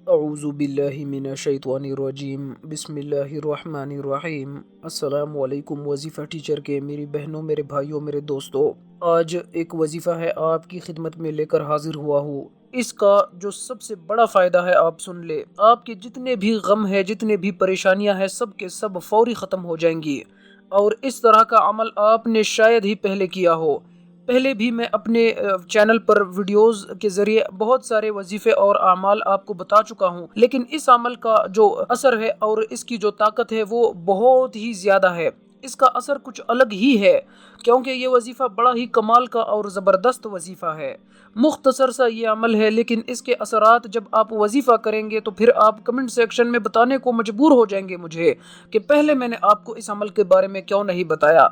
اعوذ باللہ من الشیطان الرجیم بسم اللہ الرحمن الرحیم۔ السلام علیکم وظیفہ ٹیچر کے میری بہنوں، میرے بھائیوں، میرے دوستوں، آج ایک وظیفہ ہے آپ کی خدمت میں لے کر حاضر ہوا ہوں۔ اس کا جو سب سے بڑا فائدہ ہے آپ سن لے، آپ کے جتنے بھی غم ہے، جتنے بھی پریشانیاں ہیں، سب کے سب فوری ختم ہو جائیں گی۔ اور اس طرح کا عمل آپ نے شاید ہی پہلے کیا ہو۔ پہلے بھی میں اپنے چینل پر ویڈیوز کے ذریعے بہت سارے وظیفے اور اعمال آپ کو بتا چکا ہوں، لیکن اس عمل کا جو اثر ہے اور اس کی جو طاقت ہے وہ بہت ہی زیادہ ہے۔ اس کا اثر کچھ الگ ہی ہے، کیونکہ یہ وظیفہ بڑا ہی کمال کا اور زبردست وظیفہ ہے۔ مختصر سا یہ عمل ہے، لیکن اس کے اثرات جب آپ وظیفہ کریں گے تو پھر آپ کمنٹ سیکشن میں بتانے کو مجبور ہو جائیں گے مجھے کہ پہلے میں نے آپ کو اس عمل کے بارے میں کیوں نہیں بتایا۔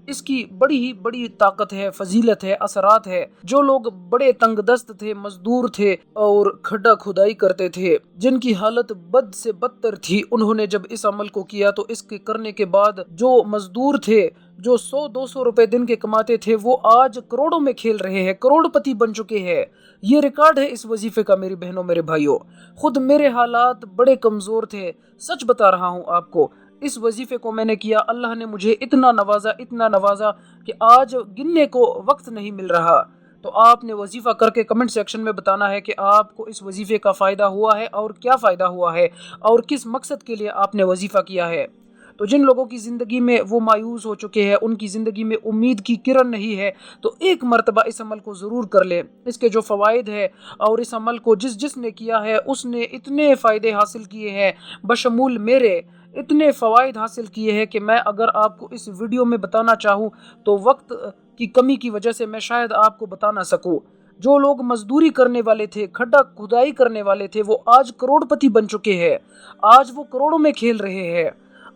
اس کی بڑی ہی بڑی طاقت ہے، فضیلت ہے، اثرات ہے۔ جو لوگ بڑے تنگ دست تھے، مزدور تھے اور کھڈا کھدائی کرتے تھے، جن کی حالت بد سے بدتر تھی، انہوں نے جب اس عمل کو کیا تو اس کے کرنے کے بعد جو مزدور تھے، جو 100-200 روپے دن کے کماتے تھے، وہ آج کروڑوں میں کھیل رہے ہیں، کروڑ پتی بن چکے ہیں۔ یہ ریکارڈ ہے اس وظیفے کا میری بہنوں، میرے بھائیوں۔ خود میرے حالات بڑے کمزور تھے، سچ بتا رہا ہوں آپ کو۔ اس وظیفے کو میں نے کیا، اللہ نے مجھے اتنا نوازا کہ آج گننے کو وقت نہیں مل رہا۔ تو آپ نے وظیفہ کر کے کمنٹ سیکشن میں بتانا ہے کہ آپ کو اس وظیفے کا فائدہ ہوا ہے اور کیا فائدہ ہوا ہے اور کس مقصد کے لیے آپ نے وظیفہ کیا ہے۔ تو جن لوگوں کی زندگی میں وہ مایوس ہو چکے ہیں، ان کی زندگی میں امید کی کرن نہیں ہے، تو ایک مرتبہ اس عمل کو ضرور کر لیں۔ اس کے جو فوائد ہے اور اس عمل کو جس نے کیا ہے اس نے اتنے فائدے حاصل کیے ہیں، بشمول میرے اتنے فوائد حاصل کیے ہیں کہ میں اگر آپ کو اس ویڈیو میں بتانا چاہوں تو وقت کی کمی کی وجہ سے میں شاید آپ کو بتا نہ سکوں۔ جو لوگ مزدوری کرنے والے تھے، کھڈا کھدائی کرنے والے تھے، وہ آج کروڑ پتی بن چکے ہیں۔ آج وہ کروڑوں میں کھیل رہے ہیں،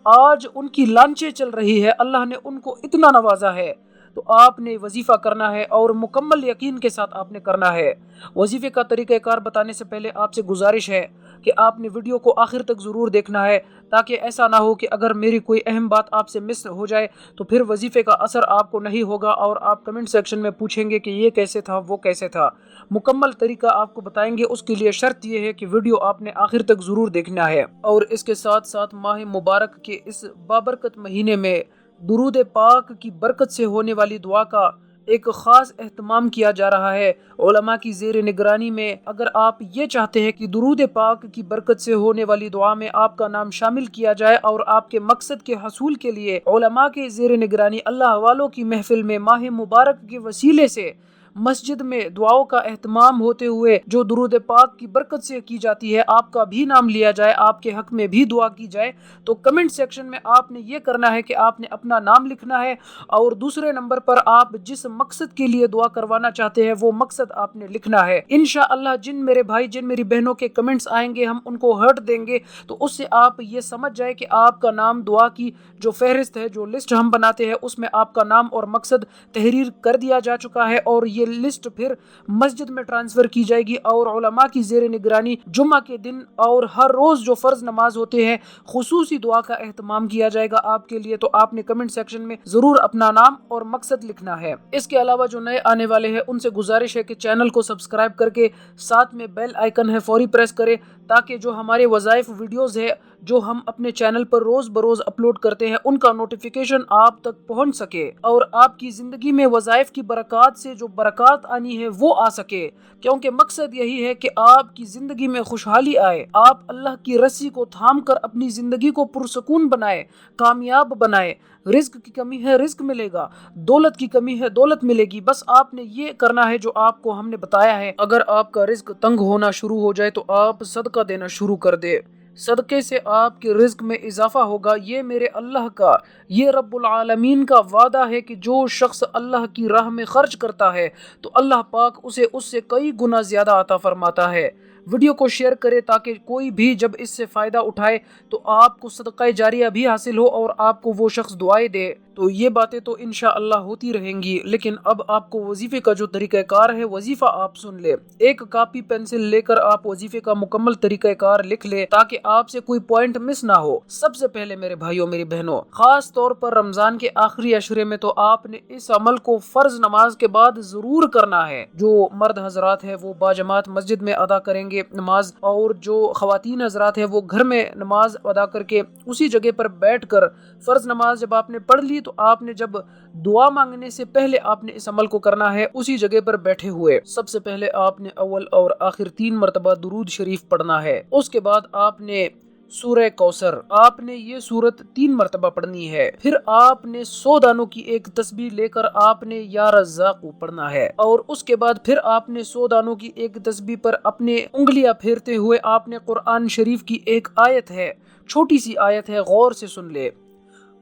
آج ان کی لانچیں چل رہی ہے، اللہ نے ان کو اتنا نوازا ہے۔ تو آپ نے وظیفہ کرنا ہے اور مکمل یقین کے ساتھ آپ نے کرنا ہے۔ وظیفے کا طریقہ کار بتانے سے پہلے آپ سے گزارش ہے کہ آپ نے ویڈیو کو آخر تک ضرور دیکھنا ہے، تاکہ ایسا نہ ہو کہ اگر میری کوئی اہم بات آپ سے مس ہو جائے تو پھر وظیفے کا اثر آپ کو نہیں ہوگا اور آپ کمنٹ سیکشن میں پوچھیں گے کہ یہ کیسے تھا، وہ کیسے تھا۔ مکمل طریقہ آپ کو بتائیں گے، اس کے لیے شرط یہ ہے کہ ویڈیو آپ نے آخر تک ضرور دیکھنا ہے۔ اور اس کے ساتھ ساتھ ماہ مبارک کے اس بابرکت مہینے میں درود پاک کی برکت سے ہونے والی دعا کا ایک خاص اہتمام کیا جا رہا ہے علماء کی زیر نگرانی میں۔ اگر آپ یہ چاہتے ہیں کہ درود پاک کی برکت سے ہونے والی دعا میں آپ کا نام شامل کیا جائے اور آپ کے مقصد کے حصول کے لیے علماء کے زیر نگرانی اللہ والوں کی محفل میں ماہ مبارک کے وسیلے سے مسجد میں دعاؤں کا اہتمام ہوتے ہوئے جو درود پاک کی برکت سے کی جاتی ہے، آپ کا بھی نام لیا جائے، آپ کے حق میں بھی دعا کی جائے، تو کمنٹ سیکشن میں آپ نے یہ کرنا ہے کہ آپ نے اپنا نام لکھنا ہے اور دوسرے نمبر پر آپ جس مقصد کے لیے دعا کروانا چاہتے ہیں وہ مقصد آپ نے لکھنا ہے۔ انشاءاللہ جن میرے بھائی، جن میری بہنوں کے کمنٹس آئیں گے، ہم ان کو ہرٹ دیں گے، تو اس سے آپ یہ سمجھ جائے کہ آپ کا نام دعا کی جو فہرست ہے، جو لسٹ ہم بناتے ہیں، اس میں آپ کا نام اور مقصد تحریر کر دیا جا چکا ہے، اور یہ لسٹ پھر مسجد میں ٹرانسفر کی جائے گی اور علماء کی زیر نگرانی جمعہ کے دن اور ہر روز جو فرض نماز ہوتے ہیں خصوصی دعا کا اہتمام کیا جائے گا آپ کے لیے۔ تو آپ نے کمنٹ سیکشن میں ضرور اپنا نام اور مقصد لکھنا ہے۔ اس کے علاوہ جو نئے آنے والے ہیں ان سے گزارش ہے کہ چینل کو سبسکرائب کر کے ساتھ میں بیل آئیکن ہے فوری پریس کریں، تاکہ جو ہمارے وظائف ویڈیوز ہے جو ہم اپنے چینل پر روز بروز اپلوڈ کرتے ہیں ان کا نوٹیفیکیشن آپ تک پہنچ سکے اور آپ کی زندگی میں وظائف کی برکات سے جو برکات آنی ہے وہ آ سکے، کیونکہ مقصد یہی ہے کہ آپ کی زندگی میں خوشحالی آئے، آپ اللہ کی رسی کو تھام کر اپنی زندگی کو پرسکون بنائے، کامیاب بنائے۔ رزق کی کمی ہے، رزق ملے گا، دولت کی کمی ہے، دولت ملے گی۔ بس آپ نے یہ کرنا ہے جو آپ کو ہم نے بتایا ہے۔ اگر آپ کا رزق تنگ ہونا شروع ہو جائے تو آپ صدقہ دینا شروع کر دے، صدقے سے آپ کے رزق میں اضافہ ہوگا۔ یہ میرے اللہ کا، یہ رب العالمین کا وعدہ ہے کہ جو شخص اللہ کی راہ میں خرچ کرتا ہے تو اللہ پاک اسے اس سے کئی گنا زیادہ عطا فرماتا ہے۔ ویڈیو کو شیئر کرے تاکہ کوئی بھی جب اس سے فائدہ اٹھائے تو آپ کو صدقہ جاریہ بھی حاصل ہو اور آپ کو وہ شخص دعائیں دے۔ تو یہ باتیں تو انشاءاللہ ہوتی رہیں گی، لیکن اب آپ کو وظیفے کا جو طریقہ کار ہے وظیفہ آپ سن لے۔ ایک کاپی پینسل لے کر آپ وظیفے کا مکمل طریقہ کار لکھ لے تاکہ آپ سے کوئی پوائنٹ مس نہ ہو۔ سب سے پہلے میرے بھائیوں میری بہنوں، خاص طور پر رمضان کے آخری عشرے میں تو آپ نے اس عمل کو فرض نماز کے بعد ضرور کرنا ہے۔ جو مرد حضرات ہیں وہ باجماعت مسجد میں ادا کریں گے نماز، اور جو خواتین حضرات ہیں وہ گھر میں نماز ادا کر کے اسی جگہ پر بیٹھ کر فرض نماز جب آپ نے پڑھ لی تو آپ نے جب دعا مانگنے سے پہلے آپ نے اس عمل کو کرنا ہے اسی جگہ پر بیٹھے ہوئے۔ سب سے پہلے آپ نے اول اور آخر 3 مرتبہ درود شریف پڑھنا ہے۔ اس کے بعد آپ نے سورہ کوثر، آپ نے یہ سورت 3 مرتبہ پڑھنی ہے۔ پھر آپ نے 100 دانوں کی ایک تسبیح لے کر آپ نے یا رزاق پڑھنا ہے، اور اس کے بعد پھر آپ نے 100 دانوں کی ایک تسبیح پر اپنے انگلیاں پھیرتے ہوئے آپ نے قرآن شریف کی ایک آیت ہے، چھوٹی سی آیت ہے، غور سے سن لے،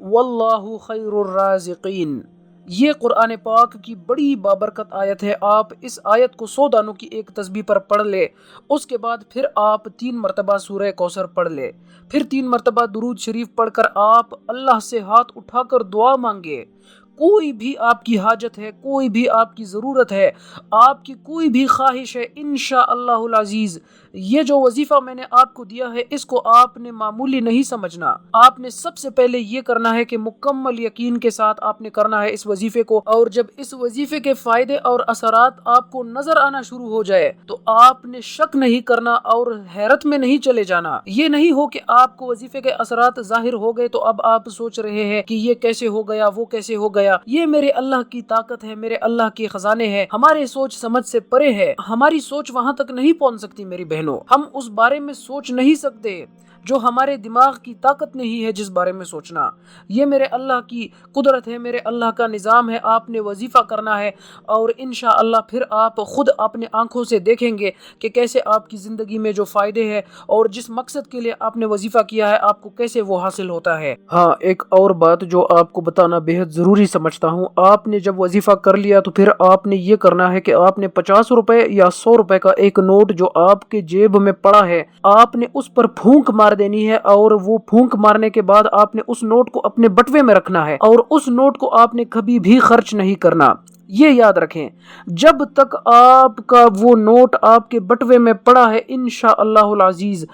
واللہ خیر الرازقین، یہ قرآن پاک کی بڑی بابرکت آیت ہے۔ آپ اس آیت کو 100 دانوں کی ایک تسبیح پر پڑھ لے۔ اس کے بعد پھر آپ 3 مرتبہ سورہ کوثر پڑھ لے، پھر 3 مرتبہ درود شریف پڑھ کر آپ اللہ سے ہاتھ اٹھا کر دعا مانگے۔ کوئی بھی آپ کی حاجت ہے، کوئی بھی آپ کی ضرورت ہے، آپ کی کوئی بھی خواہش ہے، انشاءاللہ العزیز یہ جو وظیفہ میں نے آپ کو دیا ہے اس کو آپ نے معمولی نہیں سمجھنا۔ آپ نے سب سے پہلے یہ کرنا ہے کہ مکمل یقین کے ساتھ آپ نے کرنا ہے اس وظیفے کو، اور جب اس وظیفے کے فائدے اور اثرات آپ کو نظر آنا شروع ہو جائے تو آپ نے شک نہیں کرنا اور حیرت میں نہیں چلے جانا۔ یہ نہیں ہو کہ آپ کو وظیفے کے اثرات ظاہر ہو گئے تو اب آپ سوچ رہے ہیں کہ یہ کیسے ہو گیا، وہ کیسے ہو گیا۔ یہ میرے اللہ کی طاقت ہے، میرے اللہ کے خزانے ہیں، ہمارے سوچ سمجھ سے پرے ہے، ہماری سوچ وہاں تک نہیں پہنچ سکتی میری بہنوں، ہم اس بارے میں سوچ نہیں سکتے جو ہمارے دماغ کی طاقت نہیں ہے جس بارے میں سوچنا۔ یہ میرے اللہ کی قدرت ہے، میرے اللہ کا نظام ہے۔ آپ نے وظیفہ کرنا ہے اور انشاءاللہ پھر آپ خود اپنے آنکھوں سے دیکھیں گے کہ کیسے آپ کی زندگی میں جو فائدے ہیں اور جس مقصد کے لیے آپ نے وظیفہ کیا ہے آپ کو کیسے وہ حاصل ہوتا ہے۔ ہاں، ایک اور بات جو آپ کو بتانا بہت ضروری سمجھتا ہوں، آپ نے جب وظیفہ کر لیا تو پھر آپ نے یہ کرنا ہے کہ آپ نے 50 روپے یا 100 روپے کا ایک نوٹ جو آپ کے جیب میں پڑا ہے آپ نے اس پر پھونک مار دینی ہے، اور وہ پھونک مارنے کے بعد آپ نے اس نوٹ کو اپنے بٹوے میں رکھنا ہے، اور اس نوٹ کو آپ نے کبھی بھی خرچ نہیں کرنا۔ یہ یاد رکھیں، جب تک آپ کا وہ نوٹ آپ کے بٹوے میں پڑا ہے انشاءاللہ العزیز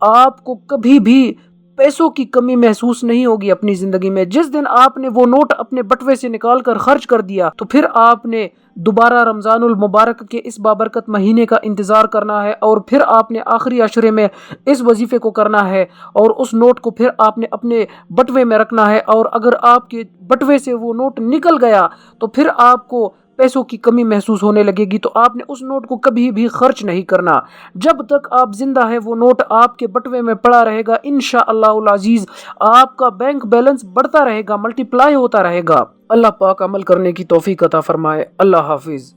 آپ کو کبھی بھی پیسوں کی کمی محسوس نہیں ہوگی اپنی زندگی میں۔ جس دن آپ نے وہ نوٹ اپنے بٹوے سے نکال کر خرچ کر دیا تو پھر آپ نے دوبارہ رمضان المبارک کے اس بابرکت مہینے کا انتظار کرنا ہے، اور پھر آپ نے آخری عشرے میں اس وظیفے کو کرنا ہے، اور اس نوٹ کو پھر آپ نے اپنے بٹوے میں رکھنا ہے، اور اگر آپ کے بٹوے سے وہ نوٹ نکل گیا تو پھر آپ کو پیسوں کی کمی محسوس ہونے لگے گی، تو آپ نے اس نوٹ کو کبھی بھی خرچ نہیں کرنا۔ جب تک آپ زندہ ہے وہ نوٹ آپ کے بٹوے میں پڑا رہے گا، انشاءاللہ العزیز آپ کا بینک بیلنس بڑھتا رہے گا، ملٹی پلائی ہوتا رہے گا۔ اللہ پاک عمل کرنے کی توفیق عطا فرمائے۔ اللہ حافظ۔